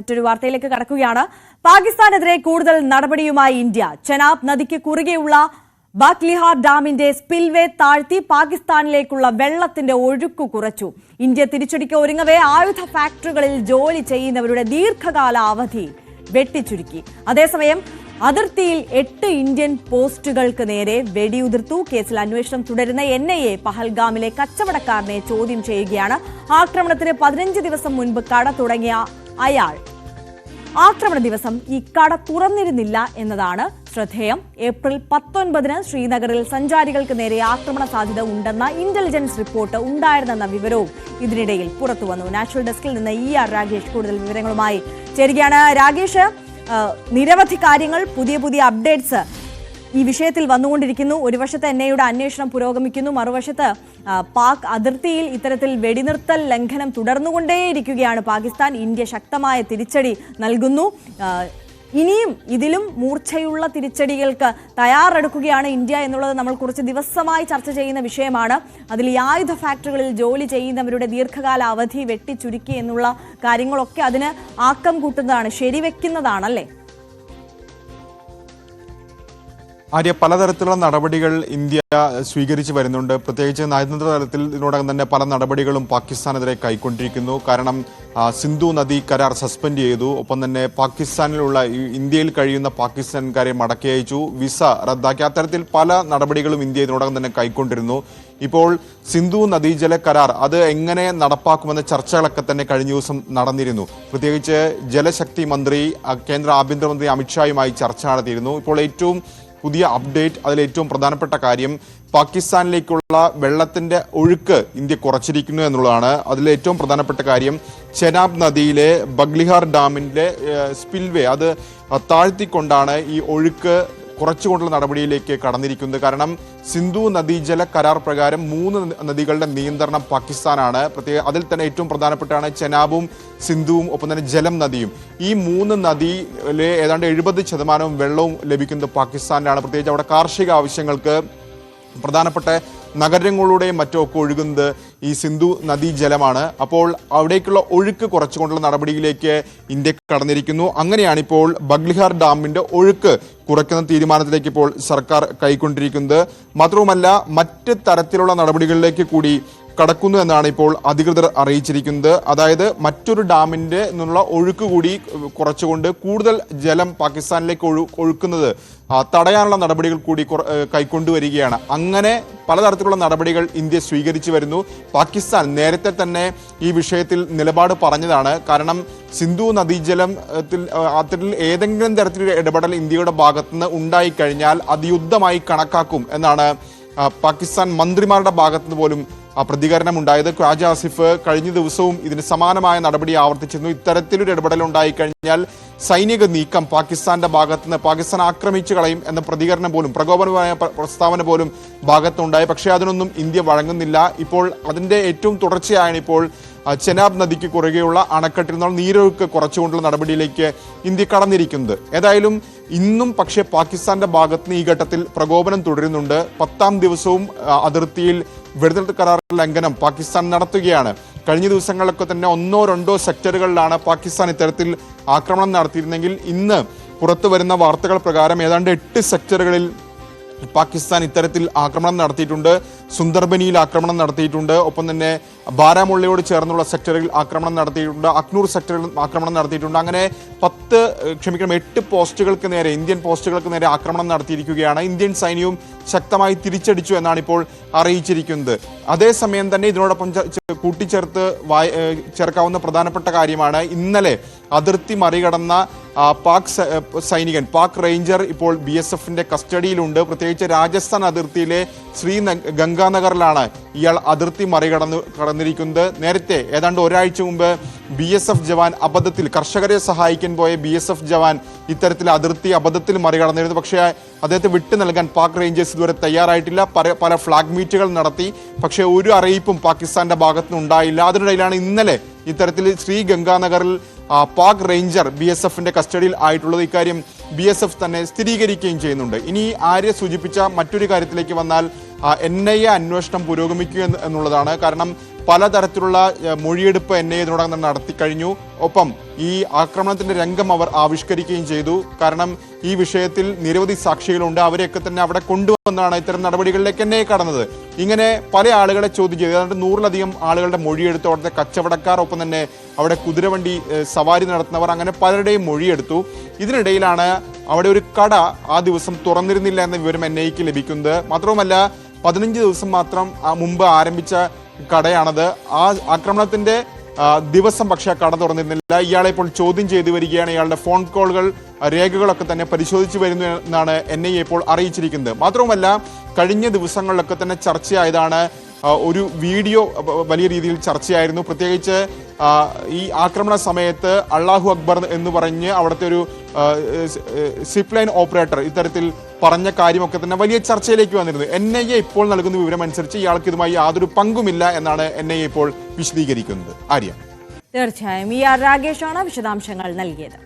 മറ്റൊരു വാർത്തയിലേക്ക് കടക്കുകയാണ്. പാകിസ്ഥാനെതിരെ കൂടുതൽ നടപടിയുമായി ഇന്ത്യ. ചെനാബ് നദിക്ക് കുറുകെയുള്ള ബാഗ്ലിഹാർ ഡാമിന്റെ സ്പിൽവേ താഴ്ത്തി പാകിസ്ഥാനിലേക്കുള്ള വെള്ളത്തിന്റെ ഒഴുക്ക് കുറച്ചു. ഇന്ത്യ തിരിച്ചടിക്ക് ഒരുങ്ങവേ ആയുധ ഫാക്ടറികളിൽ ജോലി ചെയ്യുന്നവരുടെ ദീർഘകാല അവധി വെട്ടിച്ചുരുക്കി. അതേസമയം അതിർത്തിയിൽ 8 ഇന്ത്യൻ പോസ്റ്റുകൾക്ക് നേരെ വെടിയുതിർത്തു. കേസിൽ അന്വേഷണം തുടരുന്ന NIA പഹൽഗാമിലെ കച്ചവടക്കാരനെ ചോദ്യം ചെയ്യുകയാണ്. ആക്രമണത്തിന് 15 ദിവസം മുൻപ് കട തുടങ്ങിയ അയാൾ ആക്രമണ ദിവസം ഈ കട തുറന്നിരുന്നില്ല എന്നതാണ് ശ്രദ്ധേയം. ഏപ്രിൽ 19-ന് ശ്രീനഗറിൽ സഞ്ചാരികൾക്ക് നേരെ ആക്രമണ സാധ്യത ഉണ്ടെന്ന ഇന്റലിജൻസ് റിപ്പോർട്ട് ഉണ്ടായിരുന്നെന്ന വിവരവും ഇതിനിടയിൽ പുറത്തുവന്നു. നാഷണൽ ഡെസ്കിൽ നിന്ന് ER രാഗേഷ് കൂടുതൽ വിവരങ്ങളുമായി ചേരുകയാണ്. രാഗേഷ്, നിരവധി കാര്യങ്ങൾ, പുതിയ അപ്ഡേറ്റ്സ് ഈ വിഷയത്തിൽ വന്നുകൊണ്ടിരിക്കുന്നു. ഒരു വശത്ത് NIAയുടെ അന്വേഷണം പുരോഗമിക്കുന്നു, മറുവശത്ത് പാക് അതിർത്തിയിൽ ഇത്തരത്തിൽ വെടിനിർത്തൽ ലംഘനം തുടർന്നുകൊണ്ടേയിരിക്കുകയാണ് പാകിസ്ഥാൻ. ഇന്ത്യ ശക്തമായ തിരിച്ചടി നൽകുന്നു. ഇനിയും ഇതിലും മൂർച്ചയുള്ള തിരിച്ചടികൾക്ക് തയ്യാറെടുക്കുകയാണ് ഇന്ത്യ എന്നുള്ളത് നമ്മൾ കുറച്ച് ദിവസമായി ചർച്ച ചെയ്യുന്ന വിഷയമാണ്. അതിൽ ഈ ആയുധ ഫാക്ടറികളിൽ ജോലി ചെയ്യുന്നവരുടെ ദീർഘകാല അവധി വെട്ടിച്ചുരുക്കി എന്നുള്ള കാര്യങ്ങളൊക്കെ അതിന് ആക്കം കൂട്ടുന്നതാണ്, ശരിവെക്കുന്നതാണല്ലേ? ആര്യ, പലതരത്തിലുള്ള നടപടികൾ ഇന്ത്യ സ്വീകരിച്ചു വരുന്നുണ്ട്. പ്രത്യേകിച്ച് നയതന്ത്ര തലത്തിൽ ഇതിനോടകം തന്നെ പല നടപടികളും പാകിസ്ഥാനെതിരെ കൈക്കൊണ്ടിരിക്കുന്നു. കാരണം സിന്ധു നദി കരാർ സസ്പെൻഡ് ചെയ്തു. ഒപ്പം തന്നെ പാകിസ്ഥാനിലുള്ള ഇന്ത്യയിൽ കഴിയുന്ന പാകിസ്ഥാൻകാരെ മടക്കി അയച്ചു, വിസ റദ്ദാക്കി. അത്തരത്തിൽ പല നടപടികളും ഇന്ത്യ ഇതിനോടകം തന്നെ കൈക്കൊണ്ടിരുന്നു. ഇപ്പോൾ സിന്ധു നദീജല കരാർ അത് എങ്ങനെ നടപ്പാക്കുമെന്ന ചർച്ചകളൊക്കെ തന്നെ കഴിഞ്ഞ ദിവസം നടന്നിരുന്നു. പ്രത്യേകിച്ച് ജലശക്തി മന്ത്രി, കേന്ദ്ര ആഭ്യന്തരമന്ത്രി അമിത്ഷായുമായി ചർച്ച നടത്തിയിരുന്നു. ഇപ്പോൾ ഏറ്റവും പുതിയ അപ്ഡേറ്റ്, അതിലേറ്റവും പ്രധാനപ്പെട്ട കാര്യം പാകിസ്ഥാനിലേക്കുള്ള വെള്ളത്തിന്റെ ഒഴുക്ക് ഇന്ത്യ കുറച്ചിരിക്കുന്നു എന്നുള്ളതാണ്. അതിലേറ്റവും പ്രധാനപ്പെട്ട കാര്യം ചെനാബ് നദിയിലെ ബഗ്ലിഹാർ ഡാമിന്റെ സ്പിൽവേ അത് താഴ്ത്തിക്കൊണ്ടാണ് ഈ ഒഴുക്ക് കുറച്ചുകൊണ്ടുള്ള നടപടിയിലേക്ക് കടന്നിരിക്കുന്നത്. കാരണം സിന്ധു നദീജല കരാർ പ്രകാരം 3 നദികളുടെ നിയന്ത്രണം പാകിസ്ഥാനാണ്. പ്രത്യേക അതിൽ തന്നെ ഏറ്റവും പ്രധാനപ്പെട്ടാണ് ചെനാബും സിന്ധുവും ഒപ്പം തന്നെ ജലം നദിയും. ഈ 3 നദിയിലെ ഏതാണ്ട് 70% വെള്ളവും ലഭിക്കുന്നത് പാകിസ്ഥാനിലാണ്. പ്രത്യേകിച്ച് അവിടെ കാർഷിക ആവശ്യങ്ങൾക്ക് പ്രധാനപ്പെട്ട നഗരങ്ങളുടെയും മറ്റുമൊക്കെ ഒഴുകുന്നത് ഈ സിന്ധു നദീജലമാണ്. അപ്പോൾ അവിടേക്കുള്ള ഒഴുക്ക് കുറച്ചുകൊണ്ടുള്ള നടപടിയിലേക്ക് ഇന്ത്യ കടന്നിരിക്കുന്നു. അങ്ങനെയാണ് ഇപ്പോൾ ബഗ്ലിഹാർ ഡാമിന്റെ ഒഴുക്ക് കുറയ്ക്കുന്ന തീരുമാനത്തിലേക്ക് ഇപ്പോൾ സർക്കാർ കൈക്കൊണ്ടിരിക്കുന്നത്. മാത്രവുമല്ല, മറ്റ് തരത്തിലുള്ള നടപടികളിലേക്ക് കൂടി കടക്കുന്നു എന്നാണ് ഇപ്പോൾ അധികൃതർ അറിയിച്ചിരിക്കുന്നത്. അതായത് മറ്റൊരു ഡാമിന്റെ നിന്നുള്ള ഒഴുക്ക് കൂടി കുറച്ചുകൊണ്ട് കൂടുതൽ ജലം പാകിസ്ഥാനിലേക്ക് ഒഴുക്കുന്നത് തടയാനുള്ള നടപടികൾ കൂടി കൈക്കൊണ്ടുവരികയാണ്. അങ്ങനെ പലതരത്തിലുള്ള നടപടികൾ ഇന്ത്യ സ്വീകരിച്ചു വരുന്നു. പാകിസ്ഥാൻ നേരത്തെ തന്നെ ഈ വിഷയത്തിൽ നിലപാട് പറഞ്ഞതാണ്. കാരണം സിന്ധു നദീജലത്തിൽ ഏതെങ്കിലും തരത്തിലുള്ള ഇടപെടൽ ഇന്ത്യയുടെ ഭാഗത്തുനിന്ന് ഉണ്ടായിക്കഴിഞ്ഞാൽ അത് യുദ്ധമായി കണക്കാക്കും എന്നാണ് പാകിസ്ഥാൻ മന്ത്രിമാരുടെ ഭാഗത്തുനിന്ന് പോലും പ്രതികരണം ഉണ്ടായത്. ഖ്വാജ ആസിഫ് കഴിഞ്ഞ ദിവസവും ഇതിന് സമാനമായ നടപടി ആവർത്തിച്ചിരുന്നു. ഇത്തരത്തിലൊരു ഇടപെടൽ ഉണ്ടായിക്കഴിഞ്ഞാൽ സൈനിക നീക്കം പാകിസ്ഥാന്റെ ഭാഗത്തുനിന്ന് പാകിസ്ഥാൻ ആക്രമിച്ചു കളയും എന്ന പ്രതികരണം പോലും, പ്രകോപനമായ പ്രസ്താവന പോലും ഭാഗത്തുണ്ടായി. പക്ഷേ അതിനൊന്നും ഇന്ത്യ വഴങ്ങുന്നില്ല. ഇപ്പോൾ അതിന്റെ ഏറ്റവും തുടർച്ചയായാണ് ഇപ്പോൾ ചെനാബ് നദിക്ക് കുറുകെയുള്ള അണക്കെട്ടിൽ നിന്നുള്ള നീരൊഴുക്ക് കുറച്ചുകൊണ്ടുള്ള നടപടിയിലേക്ക് ഇന്ത്യ കടന്നിരിക്കുന്നത്. ഏതായാലും ഇന്നും പക്ഷേ പാകിസ്ഥാന്റെ ഭാഗത്തുനിന്ന് ഈ ഘട്ടത്തിൽ പ്രകോപനം തുടരുന്നുണ്ട്. 10ാം ദിവസവും അതിർത്തിയിൽ വെടിനിർത്തൽ കരാർ ലംഘനം പാകിസ്ഥാൻ നടത്തുകയാണ്. കഴിഞ്ഞ ദിവസങ്ങളിലൊക്കെ തന്നെ 1-2 സെക്ടറുകളിലാണ് പാകിസ്ഥാൻ ഇത്തരത്തിൽ ആക്രമണം നടത്തിയിരുന്നെങ്കിൽ ഇന്ന് പുറത്തു വരുന്ന വാർത്തകൾ പ്രകാരം ഏതാണ്ട് 8 സെക്ടറുകളിൽ പാകിസ്ഥാൻ ഇത്തരത്തിൽ ആക്രമണം നടത്തിയിട്ടുണ്ട്. സുന്ദർബനിയിൽ ആക്രമണം നടത്തിയിട്ടുണ്ട്. ഒപ്പം തന്നെ ബാരാമുള്ളയോട് ചേർന്നുള്ള സെക്ടറിൽ ആക്രമണം നടത്തിയിട്ടുണ്ട്. അക്നൂർ സെക്ടറിൽ ആക്രമണം നടത്തിയിട്ടുണ്ട്. അങ്ങനെ 8 പോസ്റ്റുകൾക്ക് നേരെ, ഇന്ത്യൻ പോസ്റ്റുകൾക്ക് നേരെ ആക്രമണം നടത്തിയിരിക്കുകയാണ്. ഇന്ത്യൻ സൈന്യവും ശക്തമായി തിരിച്ചടിച്ചു എന്നാണ് ഇപ്പോൾ അറിയിച്ചിരിക്കുന്നത്. അതേസമയം തന്നെ ഇതിനോടൊപ്പം ചേർക്കാവുന്ന പ്രധാനപ്പെട്ട കാര്യമാണ് ഇന്നലെ അതിർത്തി മറികടന്ന പാക് സൈനികൻ, പാക് റേഞ്ചർ ഇപ്പോൾ BSFന്റെ കസ്റ്റഡിയിലുണ്ട്. പ്രത്യേകിച്ച് രാജസ്ഥാൻ അതിർത്തിയിലെ ഗംഗാനഗറിലാണ് ഇയാൾ അതിർത്തി കടന്നിരിക്കുന്നത്. നേരത്തെ ഏതാണ്ട് ഒരാഴ്ച മുമ്പ് BSF ജവാൻ അബദ്ധത്തിൽ കർഷകരെ സഹായിക്കാൻ പോയ BSF ജവാൻ ഇത്തരത്തിൽ അതിർത്തി അബദ്ധത്തിൽ മറികടന്നിരുന്നു. പക്ഷേ അദ്ദേഹത്തെ വിട്ടു നൽകാൻ പാക് റേഞ്ചേഴ്സ് ഇതുവരെ തയ്യാറായിട്ടില്ല. പല ഫ്ലാഗ് മീറ്റുകൾ നടത്തി, പക്ഷേ ഒരു അറിയിപ്പും പാകിസ്ഥാന്റെ ഭാഗത്തുനിന്ന് ഉണ്ടായില്ല. അതിനിടയിലാണ് ഇന്നലെ ഇത്തരത്തിൽ ഗംഗാനഗറിൽ പാക് റേഞ്ചർ BSFന്റെ കസ്റ്റഡിയിൽ ആയിട്ടുള്ളത്. ഇക്കാര്യം BSF തന്നെ സ്ഥിരീകരിക്കുകയും ചെയ്യുന്നുണ്ട്. ഇനി ആര്യ സൂചിപ്പിച്ച മറ്റൊരു കാര്യത്തിലേക്ക് വന്നാൽ NIA അന്വേഷണം പുരോഗമിക്കുക എന്നുള്ളതാണ്. കാരണം പലതരത്തിലുള്ള മൊഴിയെടുപ്പ് NIA ഇതിനോടകം തന്നെ നടത്തിക്കഴിഞ്ഞു. ഒപ്പം ഈ ആക്രമണത്തിന്റെ രംഗം അവർ ആവിഷ്കരിക്കുകയും ചെയ്തു. കാരണം ഈ വിഷയത്തിൽ നിരവധി സാക്ഷികളുണ്ട്, അവരെയൊക്കെ തന്നെ അവിടെ കൊണ്ടുവന്നാണ് ഇത്തരം നടപടികളിലേക്ക് NIA കടന്നത്. ഇങ്ങനെ പല ആളുകളെ ചോദ്യം ചെയ്തു. ഏതാണ്ട് 100-ലധികം ആളുകളുടെ മൊഴിയെടുത്തു. അവിടുത്തെ കച്ചവടക്കാർ, ഒപ്പം തന്നെ അവിടെ കുതിരവണ്ടി സവാരി നടത്തുന്നവർ, അങ്ങനെ പലരുടെയും മൊഴിയെടുത്തു. ഇതിനിടയിലാണ് അവിടെ ഒരു കട ആ ദിവസം തുറന്നിരുന്നില്ല എന്ന വിവരം NIAക്ക് ലഭിക്കുന്നത്. മാത്രവുമല്ല 15 ദിവസം മാത്രം മുമ്പ് ആരംഭിച്ച കടയാണത്. ആ ആക്രമണത്തിന്റെ ദിവസം പക്ഷേ കട തുറന്നിരുന്നില്ല. ഇയാളെ ഇപ്പോൾ ചോദ്യം ചെയ്തു വരികയാണ്. ഇയാളുടെ ഫോൺ കോളുകൾ, രേഖകളൊക്കെ തന്നെ പരിശോധിച്ചു വരുന്നു എന്നാണ് NIA ഇപ്പോൾ അറിയിച്ചിരിക്കുന്നത്. മാത്രവുമല്ല കഴിഞ്ഞ ദിവസങ്ങളിലൊക്കെ തന്നെ ചർച്ചയായതാണ് ഒരു വീഡിയോ വലിയ രീതിയിൽ ചർച്ചയായിരുന്നു. പ്രത്യേകിച്ച് ഈ ആക്രമണ സമയത്ത് അള്ളാഹു അക്ബർ എന്ന് പറഞ്ഞ് അവിടുത്തെ ഒരു സിപ്പ് ലൈൻ ഓപ്പറേറ്റർ ഇത്തരത്തിൽ പറഞ്ഞ കാര്യമൊക്കെ തന്നെ വലിയ ചർച്ചയിലേക്ക് വന്നിരുന്നു. NIA ഇപ്പോൾ നൽകുന്ന വിവരം അനുസരിച്ച് ഇയാൾക്ക് ഇതുമായി യാതൊരു പങ്കുമില്ല എന്നാണ് NIA ഇപ്പോൾ വിശദീകരിക്കുന്നത്. ആര്യ, തീർച്ചയായും രാഗേഷാണ് വിശദാംശങ്ങൾ നൽകിയത്.